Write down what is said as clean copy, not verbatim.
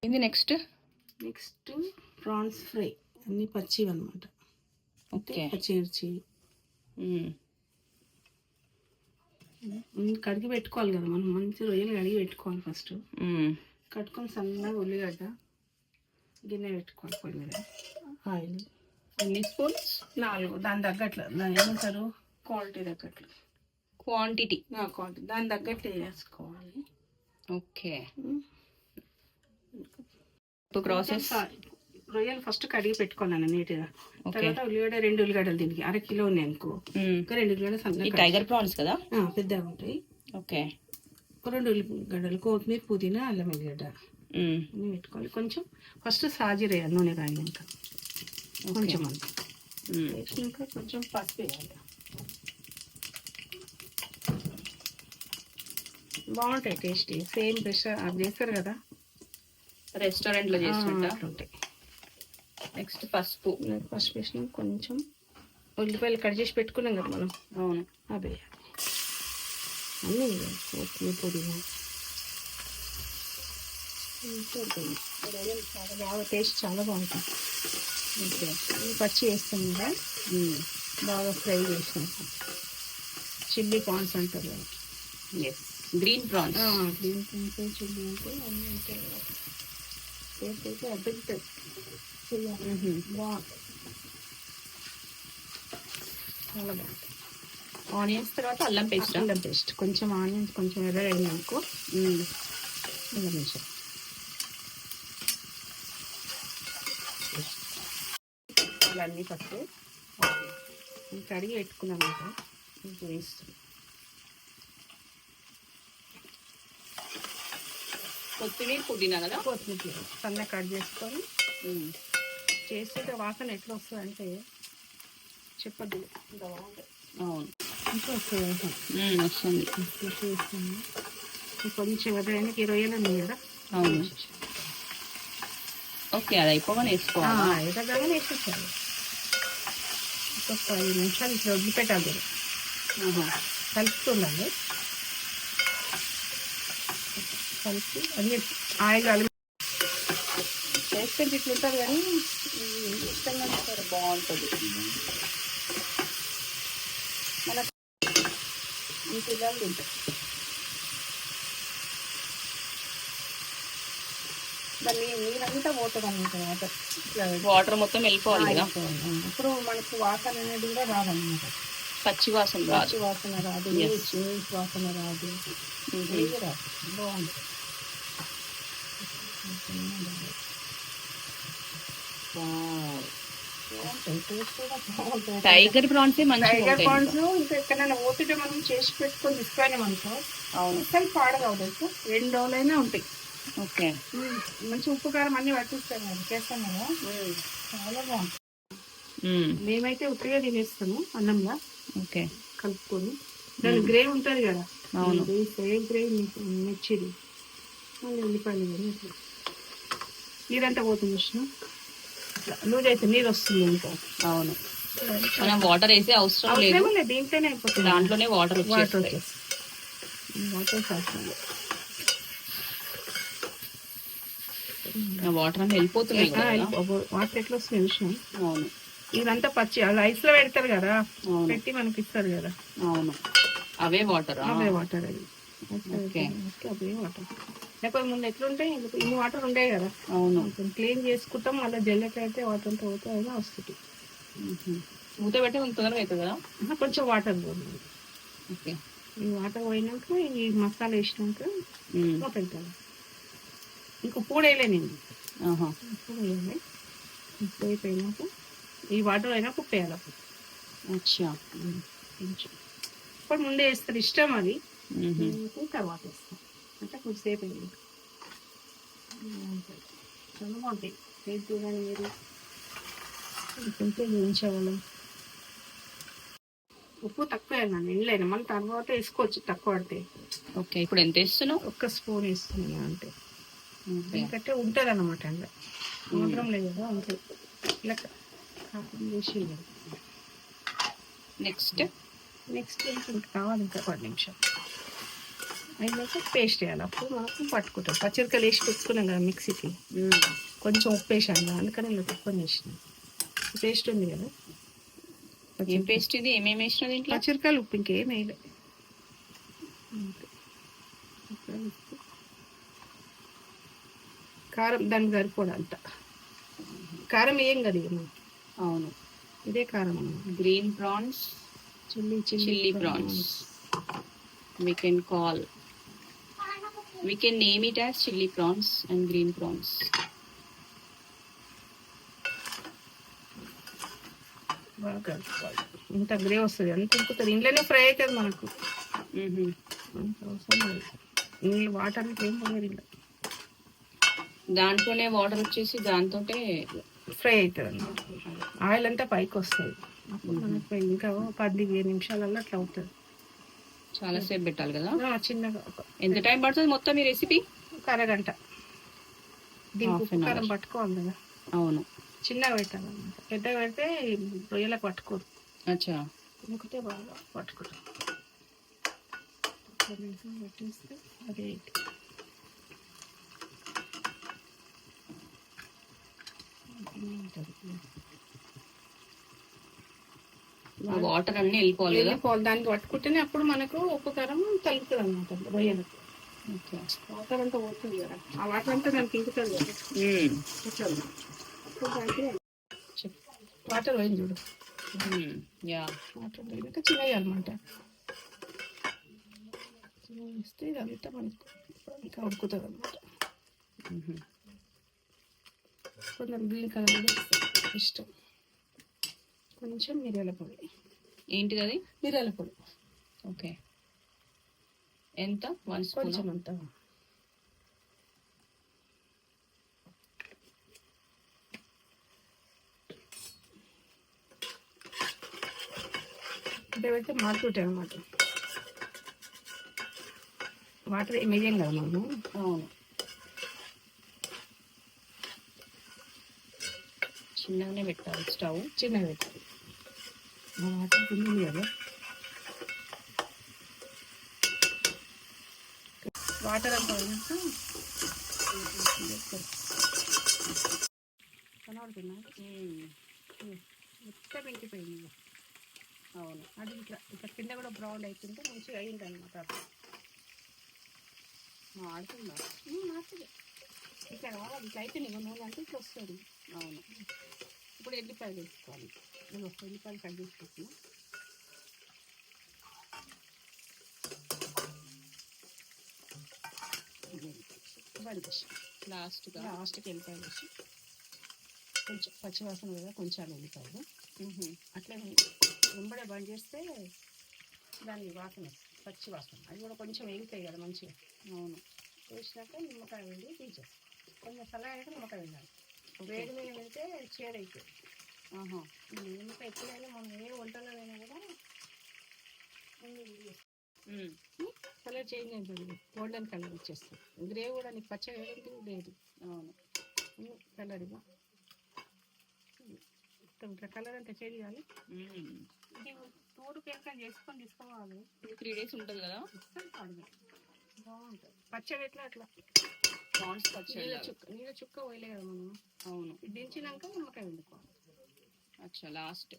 ఇది next prawns fry, అన్ని పచ్చివి అనమాట. ఓకే, పచ్చిమిర్చి కడిగి పెట్టుకోవాలి కదా మనం, మంచి రొయ్యలు కడిగి పెట్టుకోవాలి ఫస్ట్. కట్టుకొని సన్నగా ఉల్లిగడ్డ గిన్నె పెట్టుకోవాలి, పొయ్యి మీద ఆయిల్. ఎన్ని స్పూన్స్? 4. దాని తగ్గట్లు, దాని ఏమంటారు, క్వాలిటీ తగ్గట్లు, క్వాంటిటీ దాని తగ్గట్లు వేసుకోవాలి. Okay, process. రొయ్యలు ఫస్ట్ కడిగి పెట్టుకున్నాను నీట్గా. తర్వాత ఉల్లిగడ్డ 2 ఉల్లిగడ్డలు, దీనికి 1/2 కిలో ఉన్నాయి అనుకో, ఇంకా 2 ఉల్లిగడ్డలు సన్నగా. టైగర్ ప్రాన్స్ కదా, పెద్దగా ఉంటాయి. ఓకే, 2 ఉల్లిగడ్డలు, కొత్తిమీర, పుదీనా, అల్లం వెల్లిగడ్డ అన్నీ పెట్టుకోవాలి. కొంచెం ఫస్ట్ సాజీర వేయాలి, నూనె కాగినాక కొంచెం అంత ఇంకా కొంచెం పసుపు వేయాలి. బాగుంటాయి టేస్టీ, సేమ్ ఫ్రెష్ అది చేస్తారు కదా రెస్టారెంట్లో చేసినట్టు ఉంటాయి. నెక్స్ట్ పసుపు వేసినాం. కొంచెం ఉల్లిపాయలు కట్ చేసి పెట్టుకున్నాం కదా మనం, అవును, అవి అన్నీ కొత్తిమీర, పుదీనా. చాలా బాగా టేస్ట్ చాలా బాగుంటుంది. ఓకే, పచ్చి వేస్తాం కదా, బాగా ఫ్రై చేసినాం. చిల్లీ ప్రాన్స్ అంటారు కదా. Yes, green prawns. Green prawns, chilli అంటే అన్నీ ఉంటాయి కదా. టేస్ట్ అయితే అద్భుతం, బాగుంటుంది, చాలా బాగుంటుంది. ఆనియన్స్ తర్వాత అల్లం పేస్ట్, కొంచెం ఆనియన్స్ కొంచెం ఎర్రగైంది అనుకో, అల్లం వేసాం. అన్నీ ఫస్ట్ కడిగి పెట్టుకున్నాం కదా, వేస్తాం. కొత్తిమీర, పుదీనా కదా, కొత్తిమీర సన్నగా కట్ చేసుకొని చేస్తే వాసన ఎట్లా వస్తుంది అంటే చెప్పద్దు, ఇంత బాగుంటుంది. అవును, ఇంకా వస్తుంది వస్తుంది. కొంచెం ఎదురైనా రొయ్యలు ఉన్నాయి కదా. అవును, ఓకే, అది అయిపోగానే వేసుకోవాలి. ఎదగానే వేసేసారు. ఒక 10 నిమిషాలు ఇట్లా వదిలిపెట్టాలి, కలుపుతుందండి. కలిపి అన్ని ఆయిల్ చేస్తే ఇట్లా ఉంటుంది, కానీ ఇష్టంగా సరే బాగుంటుంది. మన పిల్లలు తింటారు. దాన్ని నీరంతా పోతుంది అన్నమాట, వాటర్ మొత్తం వెళ్ళిపోవాలి కదా. ఇప్పుడు మనకు వాసన అనేది కూడా రాదన్నమాట, పచ్చి వాసన రాదు, నీచు వాసన రాదు, రాదు. బాగుంటుంది. టైగర్ ప్రాన్స్ టైగర్ ప్రాన్స్ ఇంకా ఎక్కడైనా ఓపిక మనం చేసి పెట్టుకొని తీసుకుపోయినాం అనుకో, అవును, అసలు పాడగవదు, 2 రోజులైనా ఉంటాయి. ఓకే, మంచి ఉప్పు కారం అన్ని పట్టిస్తాం కదా, చేస్తాం కదా, చాలా బాగుంటుంది. మేమైతే ఉప్పిగా తినేస్తాము అన్నంగా. ఓకే, కలుపుకొని దాని గ్రేవీ ఉంటుంది కదా, అవును, సేమ్ గ్రేవీ మిర్చిది, ఉల్లిపాయలు కానీ నీరంతా పోతుంది. ఇష్టం లూజ్ అయితే నీరు వస్తుంది ఇంకా. అవును, మనం వాటర్ వేసే అవసరం లేదు, దీంట్లోనే అయిపోతుంది, దాంట్లోనే వాటర్ వాటర్ వాటర్ అని వెళ్ళిపోతున్నాయి. వాటర్ ఎట్లా వస్తుంది విషయం. అవును, ఇదంతా పచ్చి అది ఐస్ లో పెడతారు కదా, పెట్టి మనకి ఇస్తారు కదా. అవును, అవే వాటర్ అది అవే వాటర్. లేకపోతే ముందు ఎట్లుంటాయి, ఇన్ని వాటర్ ఉంటాయి కదా. అవును, క్లీన్ చేసుకుంటాం, మళ్ళీ జల్లెట్ అయితే వాటర్ అంతా పోతే అయినా వస్తుంది. మూత పెట్టి తొందరగా అవుతుంది కదా, కొంచెం వాటర్ పోతుంది. ఓకే, ఈ వాటర్ పోయినాక ఈ మసాలా వేసినాక పెడతాను. ఇంక ఉప్పు కూడా వేయలే నేను, ఉప్పు వేయాలి. ఉప్పు అయిపోయినాక ఈ వాటర్ అయినాక ఉప్పు వేయాలి. అచ్చా, కొంచెం ఇప్పుడు ముందే వేస్తారు, ఇష్టం అది. తర్వాత వేస్తాం అంటే కొంచెంసేపు అయింది. చాలా బాగుంటాయి. టేస్ట్ చూడండి మీరు, కొంచెం వేయించేవాళ్ళం. ఉప్పు తక్కువ వేయాలి, ఎండలేను మళ్ళీ తర్వాత వేసుకోవచ్చు తక్కువ పడితే. ఓకే, ఇప్పుడు ఎంత వేస్తున్నావు? 1 స్పూన్ వేస్తున్నాను అంటే, ఎందుకంటే ఉంటుంది అన్నమాట, అండ మాత్రం లేదు కదా, ఉంటుంది ఇలా వేసి. నెక్స్ట్ కావాలి ఇంకా 10 నిమిషాలు. అయినాక పేస్ట్ వేయాలి. అప్పుడు మనకు పట్టుకుంటాం. పచ్చిమిరకాయలు వేసి పెట్టుకున్నాం కదా మిక్సీకి, కొంచెం ఉప్పు వేసాను, అందుకని ఇలా ఉప్పు వేసిన. పేస్ట్ ఉంది కదా, ఏం పేస్ట్ ఇది? ఏమేమి వేసిన దీంట్లో? పచ్చిమిరకాయలు, ఉప్పు, ఇంకేం వేయలే. కారం దానికి సరిపోదంట. కారం ఏం కదా ఇక. అవును, ఇదే కారం. Green prawns, chilli prawns. We can name it as chili prawns and green prawns. బాగా కలుపుకోవాలి. ఇంత గ్రేవ్ వస్తుంది, అంత ఇంకుతుంది. ఇంట్లోనే ఫ్రై అవుతుంది మనకు. నీళ్ళు వాటర్ ఏం పోలేదు ఇలా, దాంట్లోనే వాటర్ వచ్చేసి దాంతో ఫ్రై అవుతుంది అన్నమాట. ఆయిల్ అంతా పైకి వస్తుంది. అప్పుడు మనకు ఇంకా 10-20 నిమిషాలలో అట్లా అవుతుంది. చాలా సేపు పెట్టాలి కదా? చిన్నగా. ఎంత టైం పడుతుంది మొత్తం ఈ రెసిపీ? ఒక అరగంట. దీనికి కారం పట్టుకోవాలి కదా. అవును, చిన్నగా పెట్టాలన్నమాట. పెద్దగా పెడితే రొయ్యలకు పట్టుకోరు. అచ్చా, ఇంకొకటే బాగా పట్టుకుంటాం. పెట్టేస్తే అదే వాటర్ అన్ని వెళ్ళిపోవాలి. దానికి పట్టుకుంటేనే అప్పుడు మనకు ఉప్పు కారం తలుపుతుంది అనమాట రొయ్యలకు. వాటర్ అంతా పోతుంది కదా, ఆ వాటర్ అంతా దానికి ఇంకుతుంది కదా. వాటర్ పోయింది చూడు. వాటర్ పోయినాక చిన్నవి అనమాట. చిన్నవి ఇస్తే ఇదంతా మనకు ఇంకా ఉడుకుతుంది అనమాట. కొంచెం గ్రీన్ కలర్ కూడా ఇష్టం. కొంచెం మిరియాల పొడి. ఏంటిది అది? మిరియాల పొడి. ఓకే, ఎంత? కొంచెం అంత. అంటే పెడితే మారుతుంటాయి అన్నమాట. వాటర్ ఏమేయం కదా మనము. అవును, చిన్నగానే పెట్టాలి స్టవ్. చిన్నగా పెట్టాలి. వాటర్ తింది కదా. వాటర్ అంతా పోయినాక కనబడుతున్నా మొత్తం ఇంకిపోయింది. అవును, అది ఇట్లా ఇట్లా కింద కూడా బ్రౌన్ అవుతుంటే మంచిగా అయింది అనమాట. ఆడుతుందా? ఇట్లా కావాలి, ఇట్లా అయితే నూనె అంటే ఇట్లా వస్తుంది. అవును, ఇప్పుడు ఎల్లిపాయలు వేసుకోవాలి. ఎల్లిపాయలు కట్ చేసుకుంటున్నా. లాస్ట్కి వెళ్ళిపాయలు వేసి కొంచెం పచ్చివాసన కదా, కొంచెం వెళ్ళిపాయలు అట్లా వెంబడే బంద్ చేస్తే దాని వాసన పచ్చి వాసన అది కూడా కొంచెం వేగుతాయి కదా మంచిగా. అవును, వేసినాక నిమ్మకాయ వేడి తీసేసి కొంచెం సలహా అయితే నిమ్మకాయ వేయాలి. వేడి మీద వెళ్తే చేడైతుంది. నిమ్మకాయ ఎప్పుడైనా మనం ఏ వంటలో అయినా కూడా కలర్ చేంజ్ అవుతుంది, గోల్డెన్ కలర్ వచ్చేస్తుంది. గ్రేవ్ కూడా నీకు పచ్చగా లేదు. అవును, కలర్ ఇట్లా కలర్ అంతా చేంజ్ చేయాలి. ఇది తోడు కేక చేసుకొని తీసుకోవాలి. 2-3 days ఉంటుంది కదా. బాగుంటుంది పచ్చడి. ఎట్లా అట్లా నీళ్ళ చుక్క పోయలే కదా మనం. అవును, దించినాక నిమ్మకాయ వండుకోవాలి. అచ్చా, లాస్ట్